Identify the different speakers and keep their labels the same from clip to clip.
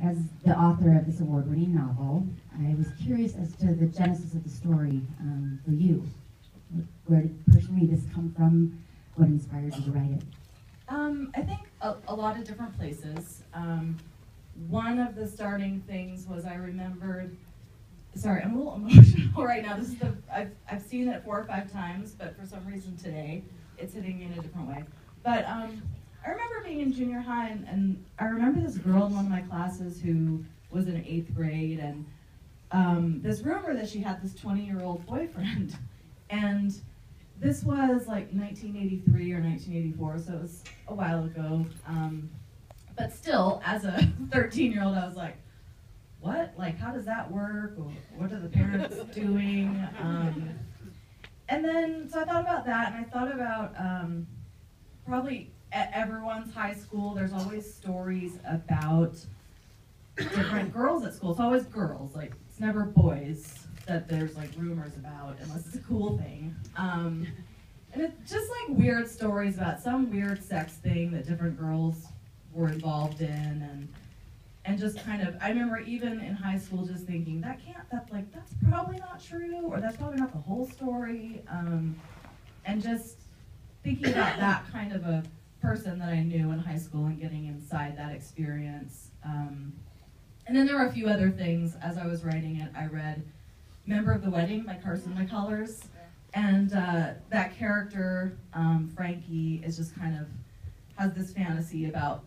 Speaker 1: as the author of this award-winning novel, I was curious as to the genesis of the story for you. Where did personally this come from? What inspired you to write it?
Speaker 2: I think a lot of different places. One of the starting things was I remembered. Sorry, I'm a little emotional right now. This is I've seen it 4 or 5 times, but for some reason today it's hitting me in a different way. But I remember being in junior high, and I remember this girl in one of my classes who was in 8th grade, and this rumor that she had this 20-year-old boyfriend, and this was like 1983 or 1984, so it was a while ago. But still, as a 13-year-old, I was like, what? Like, how does that work? Or what are the parents doing? And then, so I thought about that, and I thought about probably at everyone's high school, there's always stories about different girls at school. It's always girls, like, it's never boys that there's like rumors about, unless it's a cool thing. And it's just like weird stories about some weird sex thing that different girls were involved in, and just kind of, I remember even in high school just thinking, that's probably not true, or that's probably not the whole story, and just thinking about that kind of a person that I knew in high school and getting inside that experience. And then there were a few other things. As I was writing it, I read Member of the Wedding by Carson McCullers, and that character, Frankie, is just kind of, has this fantasy about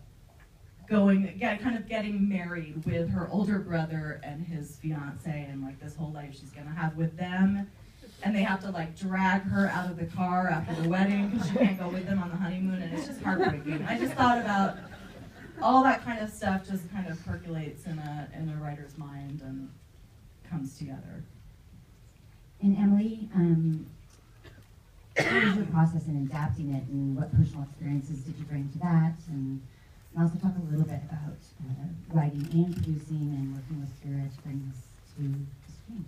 Speaker 2: getting married with her older brother and his fiance, and like this whole life she's gonna have with them, and they have to like drag her out of the car after the wedding because she can't go with them on the honeymoon, and it's just heartbreaking. I just thought about all that kind of stuff just kind of percolates in a writer's mind and comes together.
Speaker 1: And Emily, what was your process in adapting it, and what personal experiences did you bring to that? And also talk a little bit about writing and producing and working with Kyra to bring this to the screen.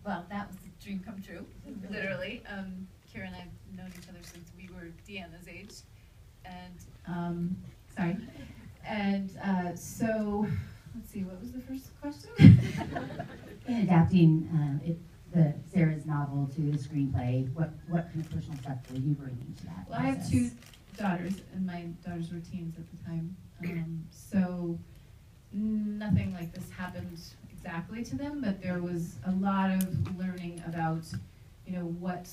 Speaker 3: Well, that was a dream come true, literally. Kyra and I have known each other since we were Deanna's age. And, so, let's see, what was the first question?
Speaker 1: In adapting Sarah's novel to the screenplay, what kind of personal stuff were you bringing to that
Speaker 3: Well,
Speaker 1: process?
Speaker 3: I have 2 daughters, and my daughters were teens at the time. So nothing like this happened exactly to them, but there was a lot of learning about, what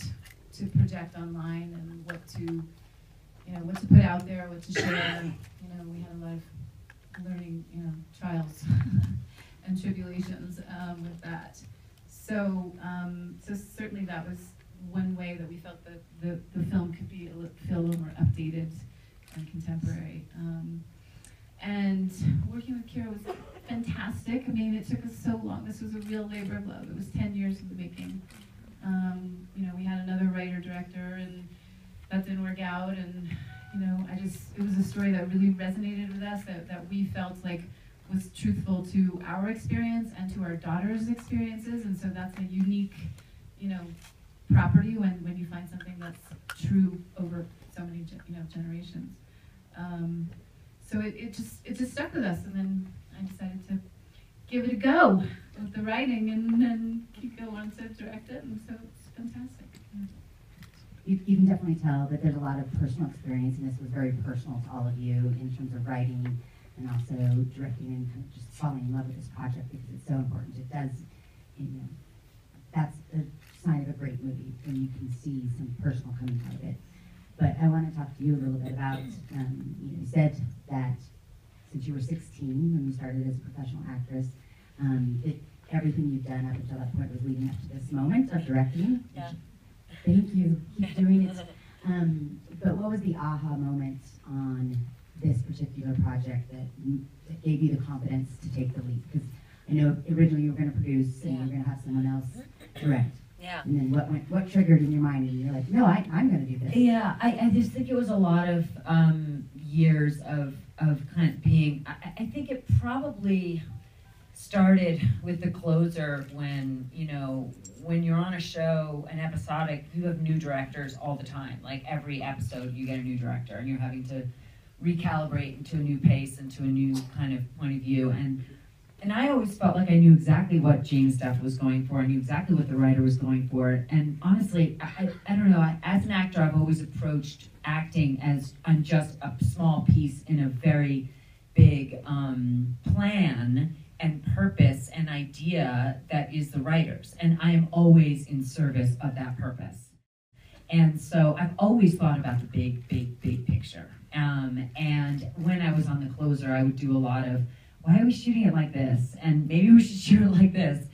Speaker 3: to project online and what to put out there, what to share. We had a lot of learning, trials and tribulations with that. So certainly that was one way that we felt that the film could feel a little more updated and contemporary. And working with Kyra was fantastic. I mean, it took us so long. This was a real labor of love. It was 10 years in the making. We had another writer-director, and that didn't work out. And, it was a story that really resonated with us, that we felt like was truthful to our experience and to our daughter's experiences. And so that's a unique, property when you find something that's true over so many generations. So it just stuck with us, and then I decided to give it a go with the writing, and then Kiko wanted to direct it, and so it's fantastic.
Speaker 1: You can definitely tell that there's a lot of personal experience, and this was very personal to all of you in terms of writing and also directing, and kind of just falling in love with this project because it's so important. It does, that's a sign of a great movie when you can see some personal coming out of it. But I want to talk to you a little bit about, you said that since you were 16 when you started as a professional actress, everything you've done up until that point was leading up to this moment of directing.
Speaker 4: Yeah.
Speaker 1: Thank you. Keep doing it. But what was the aha moment on this particular project that gave you the confidence to take the leap? Because I know originally you were going to produce and you were going to have someone else direct.
Speaker 4: Yeah.
Speaker 1: And then what triggered in your mind, and you're like, no, I'm going to do this.
Speaker 5: Yeah, I just think it was a lot of years of kind of being. I think it probably started with the closer when you're on a show, an episodic, you have new directors all the time. Like every episode, you get a new director, and you're having to recalibrate into a new pace, into a new kind of point of view. And I always felt like I knew exactly what James Duff was going for. I knew exactly what the writer was going for. And honestly, I don't know, as an actor, I've always approached acting as I'm just a small piece in a very big plan and purpose and idea that is the writer's. And I am always in service of that purpose. And so I've always thought about the big, big, big picture. And when I was on The Closer, I would do a lot of, why are we shooting it like this? And maybe we should shoot it like this.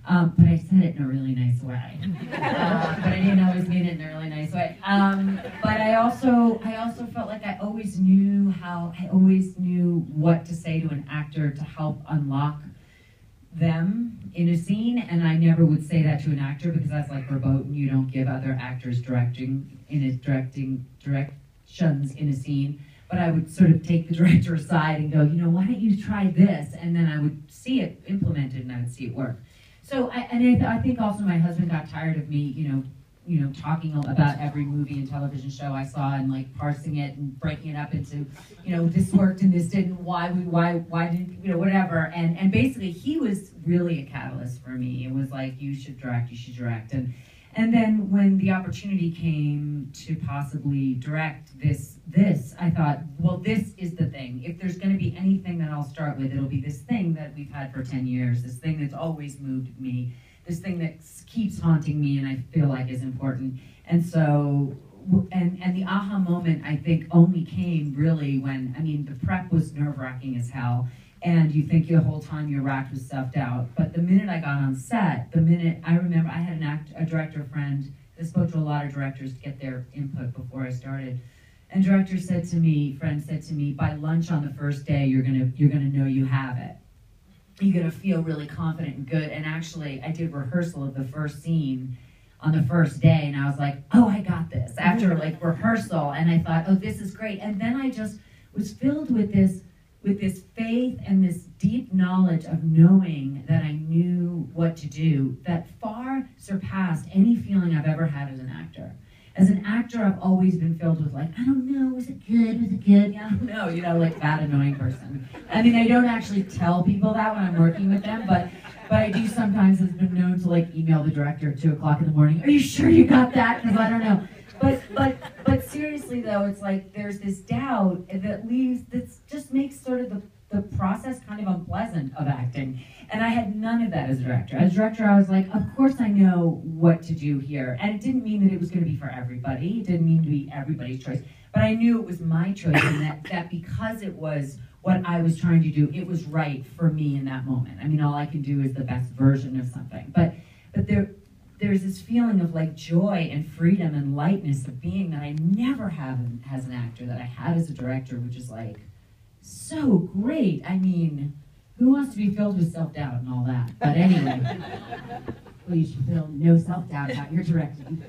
Speaker 5: But I said it in a really nice way. But I didn't always mean it in a really nice way. But I also felt like I always knew what to say to an actor to help unlock them in a scene, and I never would say that to an actor because that's like verboten. You don't give other actors directions in a scene. But I would sort of take the director aside and go, why don't you try this? And then I would see it implemented and I would see it work. So I think also my husband got tired of me, talking about every movie and television show I saw and like parsing it and breaking it up into, this worked and this didn't. Why didn't, whatever. And basically he was really a catalyst for me. It was like, you should direct. And then when the opportunity came to possibly direct this, I thought, well, this is the thing. If there's going to be anything that I'll start with, it'll be this thing that we've had for 10 years, this thing that's always moved me, this thing that keeps haunting me and I feel like is important. And so, and the aha moment, I think, only came really when, the prep was nerve-wracking as hell. And you think the whole time you're racked with self-doubt. But the minute I got on set, I remember I had a director friend that spoke to a lot of directors to get their input before I started. And director said to me, by lunch on the first day, you're gonna know you have it. You're gonna feel really confident and good. And actually, I did rehearsal of the first scene on the first day, and I was like, oh, I got this. After like rehearsal, and I thought, oh, this is great. And then I just was filled with this faith and this deep knowledge of knowing that I knew what to do that far surpassed any feeling I've ever had as an actor. As an actor, I've always been filled with like, I don't know, was it good? Yeah, I don't know, like that annoying person. I don't actually tell people that when I'm working with them, but I do sometimes, has been known to like email the director at 2 o'clock in the morning, are you sure you got that? Because I don't know. But seriously though, it's like there's this doubt that just makes sort of the process kind of unpleasant of acting. And I had none of that as a director. As a director, I was like, of course I know what to do here. And it didn't mean that it was going to be for everybody. It didn't mean to be everybody's choice. But I knew it was my choice, and that because it was what I was trying to do, it was right for me in that moment. All I can do is the best version of something. But there's this feeling of like joy and freedom and lightness of being that I never have as an actor, that I had as a director, which is like so great. Who wants to be filled with self-doubt and all that? But anyway.
Speaker 1: Well, you should feel no self-doubt about your directing.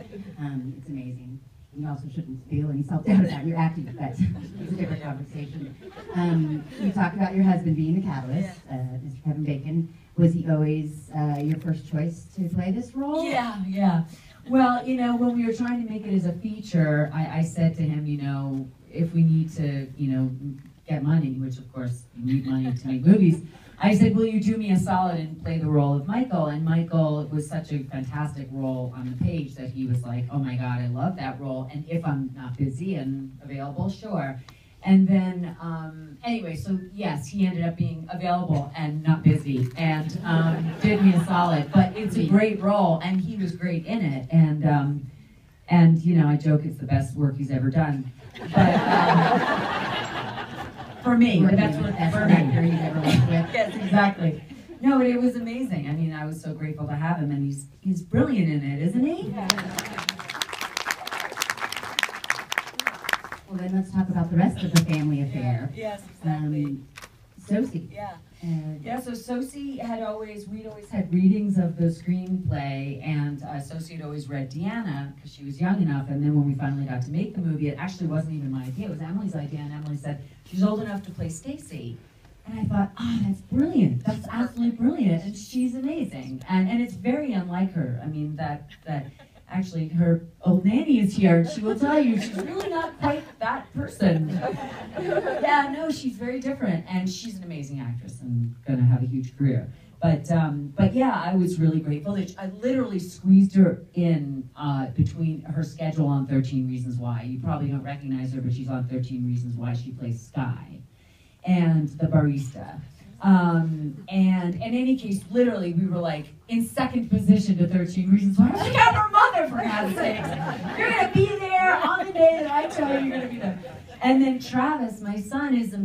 Speaker 1: It's amazing. You also shouldn't feel any self-doubt about your acting, but it's a different conversation. You talked about your husband being the catalyst, Mr. Kevin Bacon. Was he always your first choice to play this role?
Speaker 5: Yeah. Well, when we were trying to make it as a feature, I said to him, if we need to, get money, which of course you need money to make movies, I said, will you do me a solid and play the role of Michael? And Michael was such a fantastic role on the page that he was like, oh my God, I love that role. And if I'm not busy and available, sure. And then, anyway, so yes, he ended up being available and not busy and did me a solid. But it's a great role, and he was great in it. And I joke it's the best work he's ever done. But for me, but that's what for me.
Speaker 1: He's ever worked with.
Speaker 5: Yes, exactly. No, but it was amazing. I was so grateful to have him, and he's brilliant in it, isn't he?
Speaker 1: Yeah. Well, then let's talk about the rest of the family affair.
Speaker 5: Yes, exactly.
Speaker 1: Sosie.
Speaker 5: Yeah. So Sosie we'd always had readings of the screenplay, and Sosie had always read Deanna because she was young enough. And then when we finally got to make the movie, it actually wasn't even my idea. It was Emily's idea, and Emily said, she's old enough to play Stacy. And I thought, oh, that's brilliant. That's absolutely brilliant. And she's amazing. And it's very unlike her. actually, her old nanny is here, and she will tell you she's really not quite that person. Yeah, no, she's very different, and she's an amazing actress and gonna have a huge career. But yeah, I was really grateful that I literally squeezed her in between her schedule on 13 Reasons Why. You probably don't recognize her, but she's on 13 Reasons Why. She plays Sky and the barista. And in any case, literally, we were like in second position to 13 Reasons Why. She got her mother, for God's sakes. You're gonna be there on the day that I tell you you're gonna be there. And then Travis, my son, is a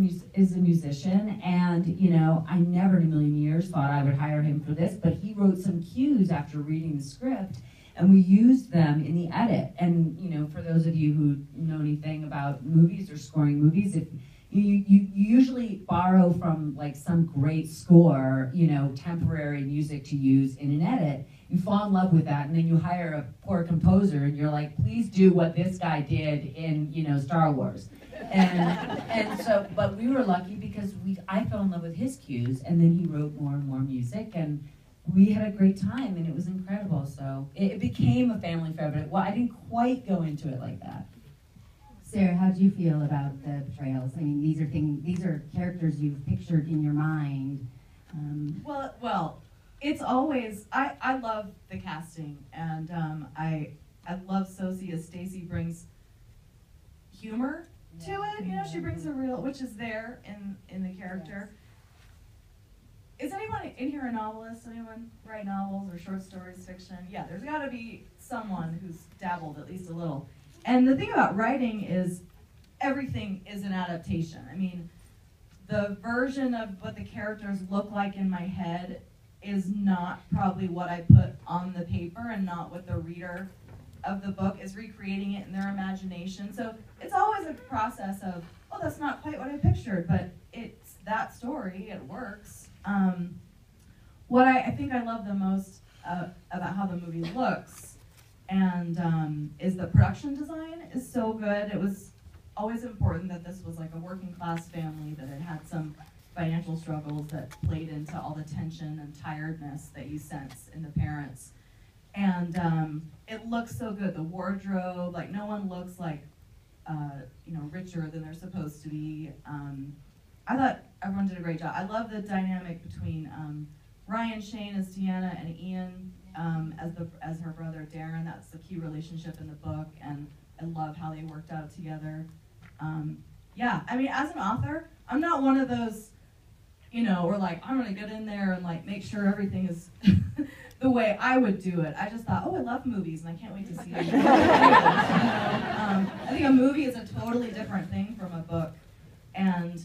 Speaker 5: musician, and you know, I never in a million years thought I would hire him for this, but he wrote some cues after reading the script, and we used them in the edit. And you know, for those of you who know anything about movies or scoring movies, if you usually borrow from like some great score, you know, temporary music to use in an edit. You fall in love with that, and then you hire a poor composer, and you're like, please do what this guy did in, you know, Star Wars. And so, but we were lucky because I fell in love with his cues, and then he wrote more and more music, and we had a great time, and it was incredible. So it became a family favorite. Well, I didn't quite go into it like that.
Speaker 1: Sarah, how do you feel about the portrayals? I mean, these are characters you've pictured in your mind.
Speaker 2: Well, it's always, I love the casting, and I love Sosie as Stacy brings humor to it. You know, she brings a real, which is there in the character. Is anyone in here a novelist? Anyone write novels or short stories, fiction? Yeah, there's got to be someone who's dabbled at least a little. And the thing about writing is everything is an adaptation. I mean, the version of what the characters look like in my head is not probably what I put on the paper, and not what the reader of the book is recreating it in their imagination. So it's always a process of, oh, that's not quite what I pictured, but it's that story, it works. What I think I love the most about how the movie looks and is the production design is so good. It was always important that this was like a working class family, that it had some financial struggles that played into all the tension and tiredness that you sense in the parents. And it looks so good. The wardrobe, like no one looks like, you know, richer than they're supposed to be. I thought everyone did a great job. I love the dynamic between Ryan Shane as Deanna and Ian as her brother Darren. That's the key relationship in the book, and I love how they worked out together. Yeah, I mean, as an author, I'm not one of those, you know, we're like, I'm gonna get in there and like make sure everything is the way I would do it. I just thought, oh, I love movies, and I can't wait to see it. I think a movie is a totally different thing from a book, and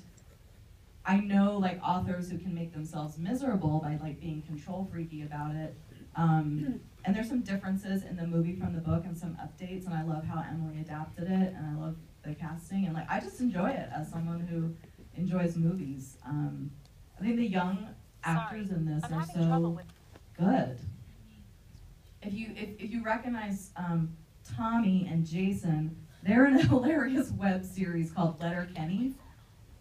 Speaker 2: I know like authors who can make themselves miserable by like being control freaky about it. And there's some differences in the movie from the book and some updates, and I love how Emily adapted it, and I love the casting, and like I just enjoy it as someone who enjoys movies. I think the young actors in this are so good. If you recognize Tommy and Jason, they're in a hilarious web series called Letterkenny.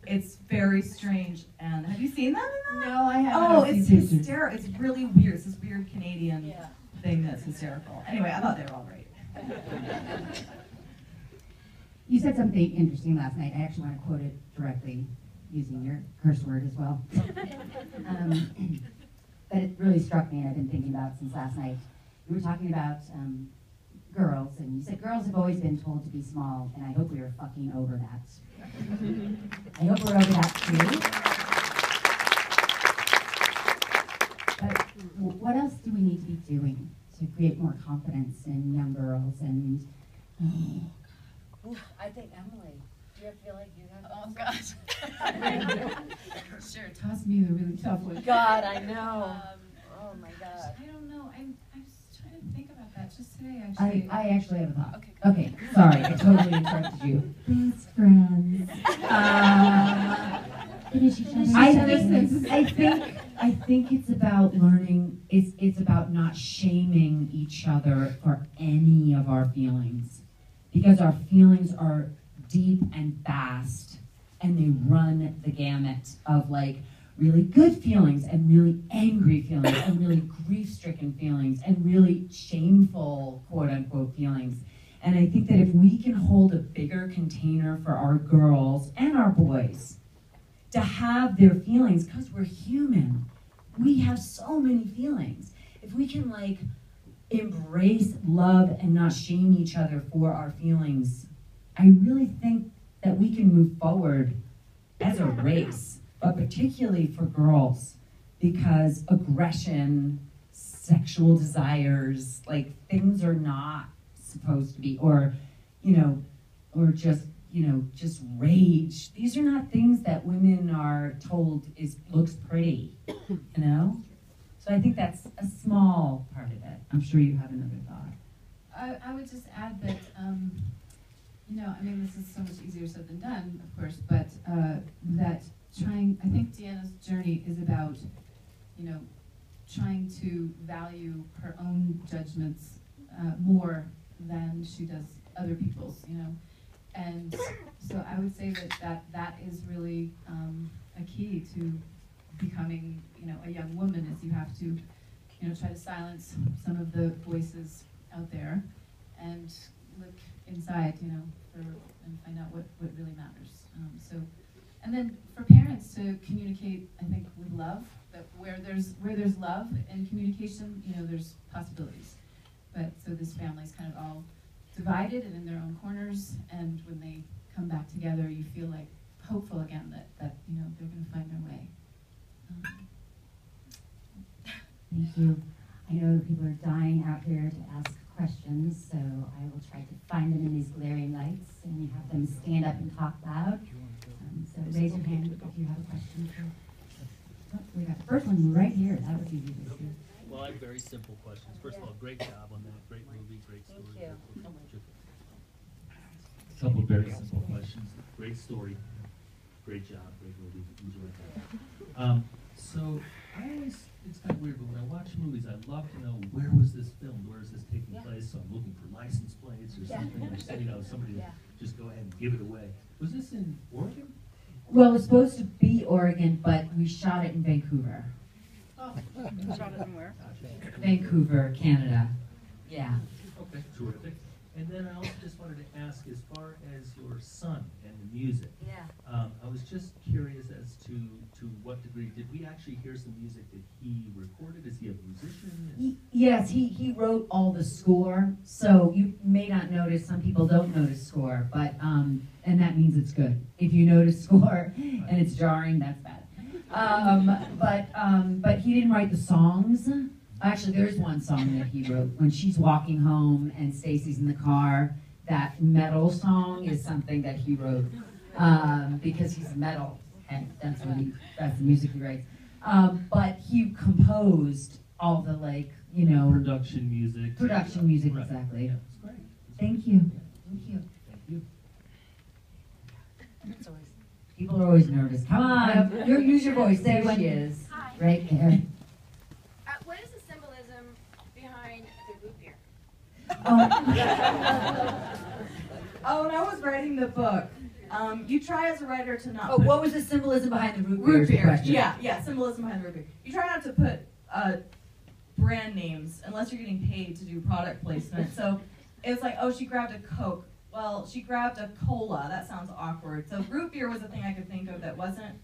Speaker 2: It's very strange. And have you seen them in that?
Speaker 1: No, I haven't.
Speaker 2: Oh, it's hysterical. It's really weird. It's this weird Canadian thing that's hysterical. Anyway, I thought they were all great.
Speaker 1: You said something interesting last night. I actually want to quote it directly, using your curse word as well. But it really struck me, and I've been thinking about it since last night. We were talking about girls, and you said girls have always been told to be small, and I hope we are fucking over that. I hope we're over that too. But what else do we need to be doing to create more confidence in young girls? And
Speaker 5: I think Emily, do you feel like you have?
Speaker 3: Oh gosh. Sure, toss me the really tough one.
Speaker 5: God, I know. Oh my God.
Speaker 3: I don't know. I'm just trying to think about that just today. Actually,
Speaker 1: I actually have a thought.
Speaker 3: Okay, go
Speaker 1: Okay, sorry, I totally interrupted you. Best friends. I think it's about learning. It's about not shaming each other for any of our feelings, because our feelings are deep and fast, and they run the gamut of like
Speaker 5: really good feelings and really angry feelings and really grief-stricken feelings and really shameful, quote-unquote, feelings. And I think that if we can hold a bigger container for our girls and our boys to have their feelings, because we're human, we have so many feelings. If we can like embrace love and not shame each other for our feelings, I really think that we can move forward as a race, but particularly for girls, because aggression, sexual desires, like things are not supposed to be, or, you know, or just, you know, just rage. These are not things that women are told looks pretty, you know? So I think that's a small part of it. I'm sure you have another thought.
Speaker 3: I would just add that, you know, I mean, this is so much easier said than done, of course, but that I think Deanna's journey is about, you know, trying to value her own judgments more than she does other people's, you know. And so I would say that is really a key to becoming, you know, a young woman, is you have to, you know, try to silence some of the voices out there and look inside, you know, and find out what really matters. And then for parents to communicate, I think, with love, that where there's love and communication, you know, there's possibilities. But so this family's kind of all divided and in their own corners, and when they come back together, you feel like hopeful again that you know, they're going to find their way.
Speaker 1: Thank you. I know people are dying out here to ask questions, so I will try to find them in these glaring lights and have them stand up and talk loud. So raise your hand if you have a question. Oh, we got the first one right here. That was easy to see.
Speaker 4: Well, I have very simple questions. First of all, great job on that. Great movie, great story.
Speaker 5: Thank you.
Speaker 4: A couple of very simple questions. Great story. Great job. Great movie. Enjoyed that. So I always, it's kind of weird, but when I watch movies, I love to know, where was this filmed? Where is this taking place? So I'm looking for license plates or something. Or so, you know, somebody to just go ahead and give it away. Was this in Oregon?
Speaker 5: Well, it was supposed to be Oregon, but we shot it in Vancouver.
Speaker 4: Oh,
Speaker 6: Shot it in where?
Speaker 5: Vancouver, Canada. Yeah.
Speaker 4: Okay, terrific. And then I also just wanted to ask, as far as your son and the music, I was just curious as to what degree, did we actually hear some music that he recorded? Is he a musician?
Speaker 5: Yes, he wrote all the score, so you may not notice, some people don't notice score, but, and that means it's good. If you notice score and it's jarring, that's bad. But he didn't write the songs. Actually, there's one song that he wrote. When she's walking home and Stacy's in the car, that metal song is something that he wrote because he's metal, and that's the music he writes. But he composed all the, like, you know,
Speaker 4: Production music.
Speaker 5: Right. Exactly.
Speaker 4: Yeah, it's great.
Speaker 5: Thank you. Thank you.
Speaker 4: Thank you.
Speaker 5: People are always nervous. Come on, use your voice. Say what she is.
Speaker 6: Hi.
Speaker 5: Right there.
Speaker 6: What is the symbolism behind the root beer?
Speaker 2: Oh, when I was writing the book, you try as a writer to not
Speaker 5: Oh,
Speaker 2: put
Speaker 5: what was the symbolism behind the root beer? Question.
Speaker 2: Yeah, symbolism behind the root beer. You try not to put brand names unless you're getting paid to do product placement. So it's like, oh, she grabbed a Coke. Well, she grabbed a cola. That sounds awkward. So root beer was the thing I could think of that wasn't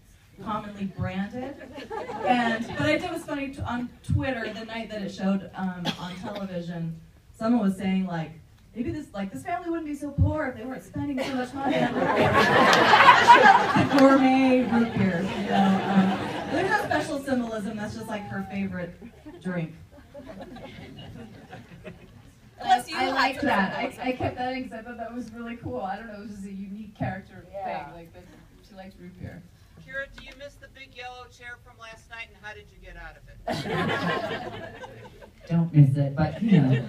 Speaker 2: commonly branded. But I did was funny on Twitter the night that it showed on television. Someone was saying, like, maybe this family wouldn't be so poor if they weren't spending so much money on root beer. The gourmet root beer. You know, there's no special symbolism. That's just like her favorite drink.
Speaker 3: I liked that. I kept that in because I thought that was really cool. I don't know, it was just a unique character thing. Like that, she likes root beer.
Speaker 7: Kyra, do you miss the big yellow chair from last night, and how did you get out of it?
Speaker 5: Don't miss it, but you know,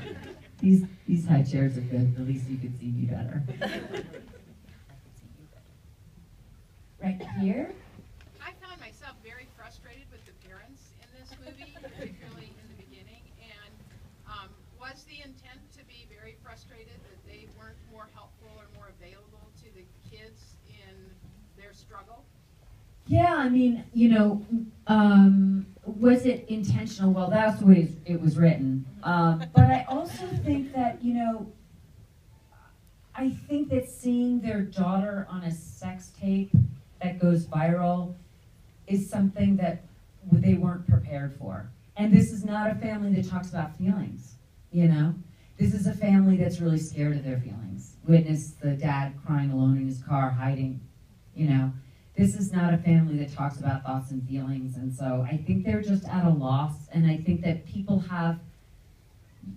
Speaker 5: these high chairs are good. At least you can see me better. Right here.
Speaker 8: I found myself very frustrated with the parents in this movie, particularly in the beginning, and was the intent to be very frustrated that they weren't more helpful or more available to the kids in their struggle?
Speaker 5: Yeah, I mean, was it intentional? Well, that's the way it was written. But I also think that, I think that seeing their daughter on a sex tape that goes viral is something that they weren't prepared for. And this is not a family that talks about feelings, This is a family that's really scared of their feelings. Witness the dad crying alone in his car, hiding, This is not a family that talks about thoughts and feelings. And so I think they're just at a loss. And I think that people have,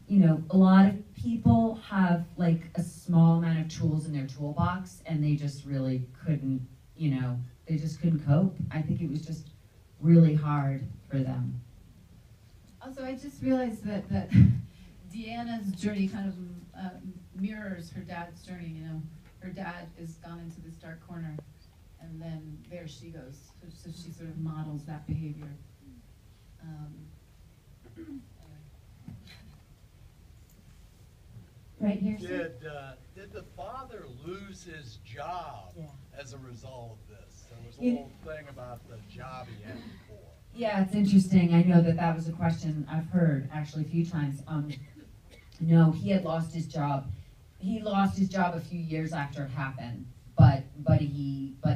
Speaker 5: a lot of people have like a small amount of tools in their toolbox, and they just really couldn't, they just couldn't cope. I think it was just really hard for them.
Speaker 3: Also, I just realized that Deanna's journey kind of mirrors her dad's journey. Her dad is gone into this dark corner, and then there she goes. So she sort of models that behavior.
Speaker 1: Right here, sir?
Speaker 9: Did the father lose his job as a result of this? There was a whole thing about the job he had before.
Speaker 5: Yeah, it's interesting. I know that was a question I've heard actually a few times. No, he had lost his job. He lost his job a few years after it happened, but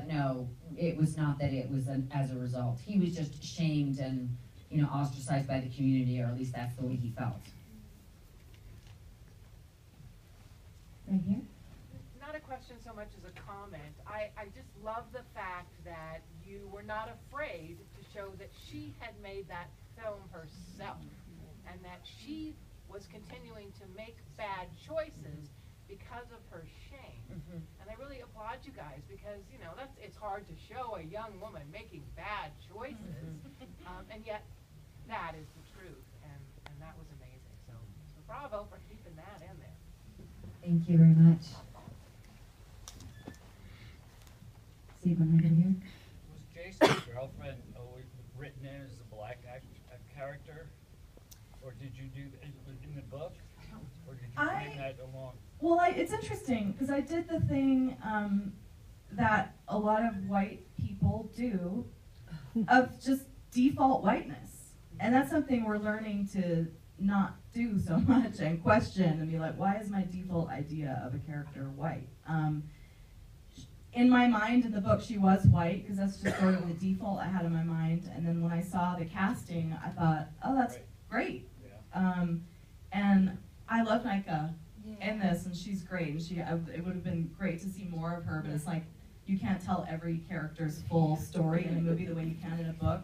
Speaker 5: no, it was not that it was as a result. He was just shamed and ostracized by the community, or at least that's the way he felt.
Speaker 1: Right here?
Speaker 7: Not a question so much as a comment. I just love the fact that you were not afraid to show that she had made that film herself, and that she was continuing to make bad choices because of her shame. And I really applaud you guys, because it's hard to show a young woman making bad choices, and yet that is the truth, and that was amazing. So bravo for keeping that in there.
Speaker 5: Thank you very much.
Speaker 1: Steve, one right over here.
Speaker 10: Was Jason's girlfriend always written in as a black character? Or did you do that in the book? Or did you bring that along?
Speaker 2: Well, it's interesting, because I did the thing that a lot of white people do of just default whiteness. And that's something we're learning to not do so much and question and be like, why is my default idea of a character white? In my mind, in the book, she was white, because that's just sort of the default I had in my mind. And then when I saw the casting, I thought, oh, that's great.
Speaker 10: Yeah.
Speaker 2: And I love Nika in this, and she's great. And it would have been great to see more of her, but it's like you can't tell every character's full story in a movie the way you can in a book.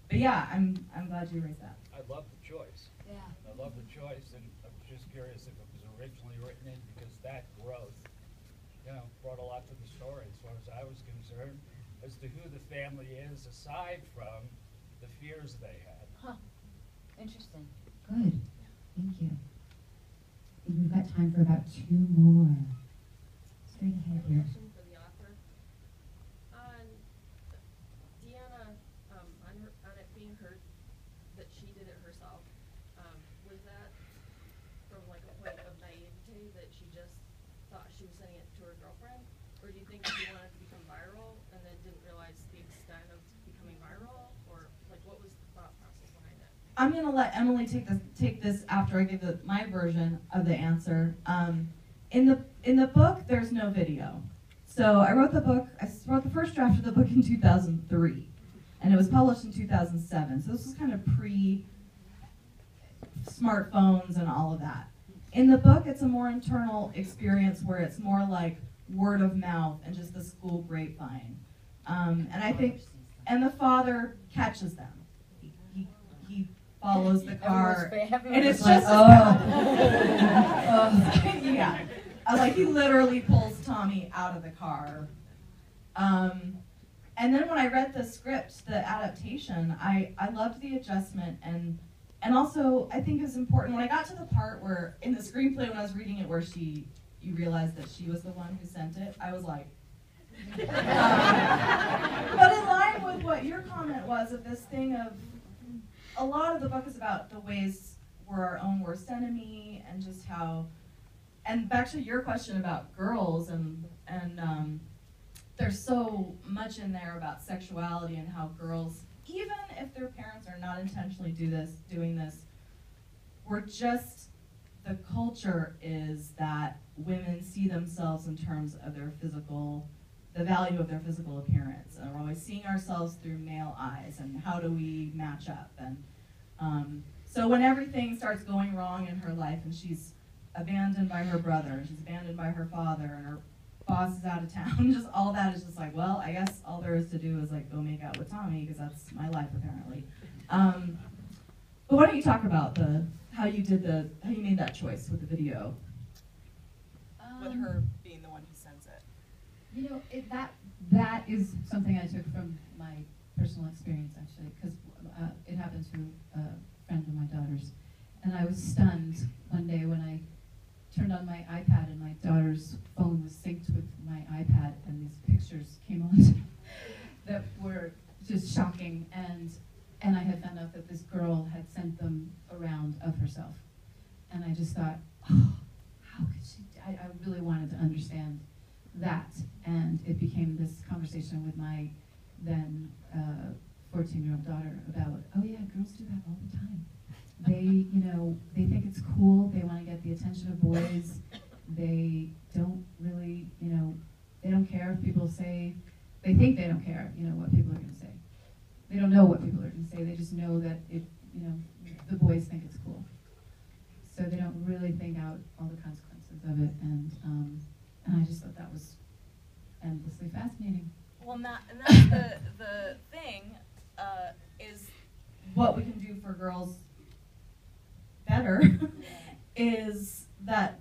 Speaker 2: But yeah, I'm glad you raised that.
Speaker 10: I love the choice.
Speaker 3: Yeah.
Speaker 10: I love the choice, and I'm just curious if it was originally written in, because that growth, brought a lot to the story as far as I was concerned, as to who the family is, aside from the fears they had.
Speaker 5: Huh. Interesting. Good. Thank you. I think we've got time for about 2 more. Straight ahead here.
Speaker 6: Question for the author. On Deanna, on it being heard that she did it herself, was that from like a point of naivety that she just thought she was sending it to her girlfriend? Or do you think she wanted to become viral and then didn't realize the extent of becoming viral? Or like what was the thought process behind it?
Speaker 2: I'm going to let Emily take this after I give my version of the answer. In the book, there's no video. So I wrote the first draft of the book in 2003, and it was published in 2007. So this was kind of pre-smartphones and all of that. In the book, it's a more internal experience where it's more like word of mouth and just the school grapevine. And I think, and the father catches them. He follows the car, and it's just yeah. Like he literally pulls Tommy out of the car. And then when I read the script, the adaptation, I loved the adjustment, and also I think it was important when I got to the part where in the screenplay when I was reading it where you realized that she was the one who sent it, I was like, but in line with what your comment was of this thing of a lot of the book is about the ways we're our own worst enemy, and just how, and back to your question about girls and there's so much in there about sexuality and how girls, even if their parents are not intentionally doing this, the culture is that women see themselves in terms of the value of their physical appearance. And we're always seeing ourselves through male eyes, and how do we match up? And so when everything starts going wrong in her life, and she's abandoned by her brother, and she's abandoned by her father, and her boss is out of town, just all that is just like, well, I guess all there is to do is like go make out with Tommy, because that's my life apparently. But why don't you talk about how you made that choice with the video, with her being the one who sends it?
Speaker 3: You know, that is something I took from my personal experience, actually, because it happened to a friend of my daughter's. And I was stunned one day when I turned on my iPad and my daughter's phone was synced with my iPad, and these pictures came on that were just shocking. And I had found out that this girl had sent them around of herself. And I just thought, oh, how could she? I really wanted to understand that. And it became this conversation with my then 14-year-old daughter about, oh yeah, girls do that all the time. They think it's cool. They want to get the attention of boys. They don't really, they don't care if people say, they think they don't care, what people are going to say. They don't know what people are going to say. They just know that the boys think it's cool. So they don't really think out all the consequences of it. And I just thought that was endlessly fascinating.
Speaker 2: Well, and that's the thing is what we can do for girls better is that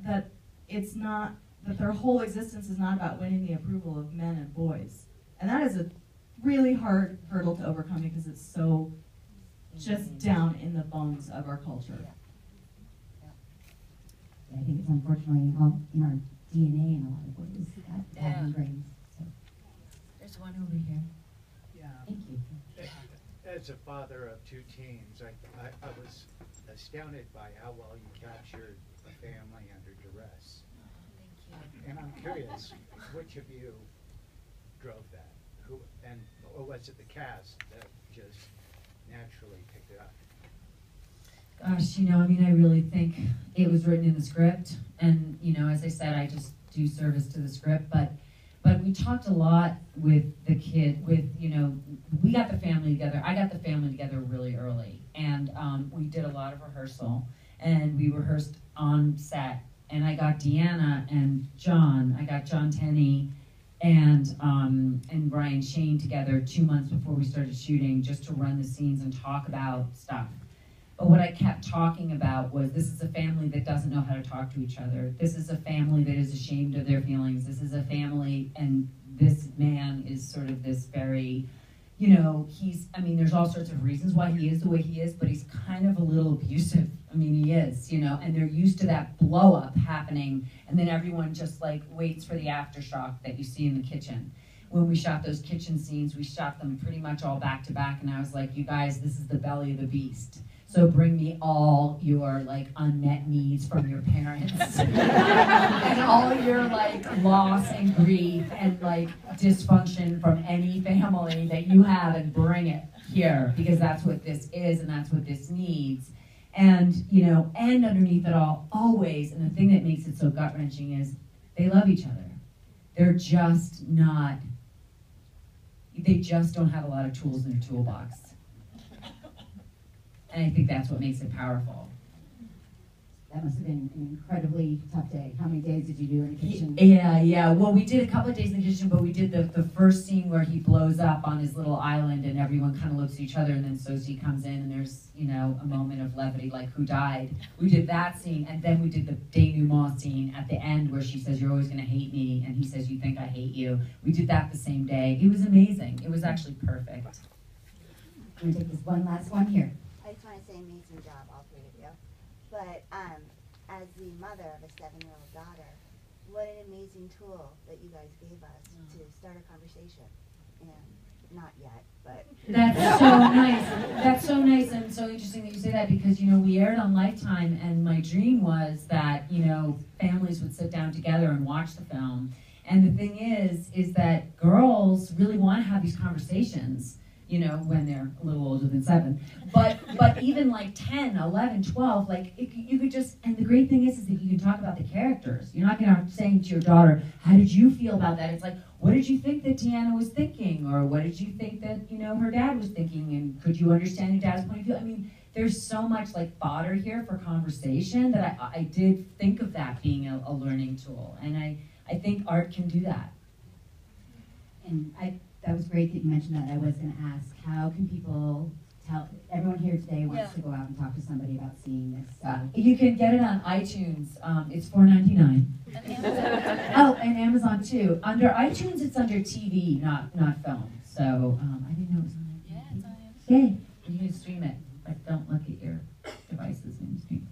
Speaker 2: it's not, that their whole existence is not about winning the approval of men and boys. And that is a really hard hurdle to overcome, because it's so just down in the bones of our culture.
Speaker 1: Yeah, I think it's unfortunately all in our DNA in a lot of ways, that ingrained. So.
Speaker 5: There's one over here.
Speaker 11: Yeah.
Speaker 1: Thank you.
Speaker 11: As a father of two teens, I was astounded by how well you captured a family under duress.
Speaker 5: Thank you.
Speaker 11: And I'm curious, which of you drove that? Or was it the cast that just naturally picked it up?
Speaker 5: Gosh, I really think it was written in the script, and as I said, I just do service to the script, but we talked a lot with the kid, we got the family together. I got the family together really early, and we did a lot of rehearsal, and we rehearsed on set, and I got Deanna and John. I got John Tenney and Brian Shane together 2 months before we started shooting, just to run the scenes and talk about stuff. But what I kept talking about was, this is a family that doesn't know how to talk to each other. This is a family that is ashamed of their feelings. This is a family, and this man is sort of this very, there's all sorts of reasons why he is the way he is, but he's kind of a little abusive. He is, and they're used to that blow up happening, and then everyone just waits for the aftershock that you see in the kitchen. When we shot those kitchen scenes, we shot them pretty much all back to back, and I was like, you guys, this is the belly of the beast. So bring me all your unmet needs from your parents and all your loss and grief and dysfunction from any family that you have, and bring it here, because that's what this is and that's what this needs. And and underneath it all, always, and the thing that makes it so gut-wrenching is they love each other. They're just not, they just don't have a lot of tools in their toolbox. And I think that's what makes it powerful.
Speaker 1: That must have been an incredibly tough day. How many days did you do in the kitchen?
Speaker 5: Yeah. Well, we did a couple of days in the kitchen, but we did the first scene where he blows up on his little island, and everyone kind of looks at each other, and then Sosie comes in, and there's, a moment of levity, who died. We did that scene, and then we did the denouement scene at the end where she says, you're always going to hate me, and he says, you think I hate you. We did that the same day. It was amazing. It was actually perfect.
Speaker 1: I'm going to take this one last one here.
Speaker 12: I just want to say amazing job, all three of you. But as the mother of a 7-year-old daughter, what an amazing tool that you guys gave us to start a conversation. And not yet, but...
Speaker 5: That's so nice. That's so nice, and so interesting that you say that, because, we aired on Lifetime, and my dream was that, families would sit down together and watch the film, And the thing is that girls really want to have these conversations, you know, when they're a little older than 7. But even like 10, 11, 12, like you could just, and the great thing is that you can talk about the characters. You're not going to saying to your daughter, how did you feel about that? It's like, what did you think that Deanna was thinking? Or what did you think that, you know, her dad was thinking? And could you understand your dad's point of view? I mean, there's so much like fodder here for conversation that I did think of that being a learning tool. And I think art can do that.
Speaker 1: And that was great that you mentioned that. I was going to ask, how can people tell, everyone here today wants to go out and talk to somebody about seeing this. So.
Speaker 5: You can get it on iTunes. It's $4.99.
Speaker 3: And Amazon.
Speaker 5: Oh, and Amazon too. Under iTunes, it's under TV, not film. So I didn't know it was on there.
Speaker 3: Yeah, it's on Amazon.
Speaker 5: Yay! You can stream it, but don't look at your devices when you stream.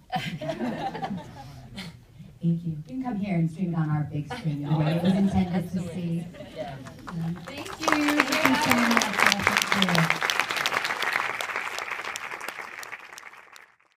Speaker 5: Thank you.
Speaker 1: You can come here and stream it on our big screen the way it was intended to see.
Speaker 3: Thank you.
Speaker 1: Thank you so much. Thank you.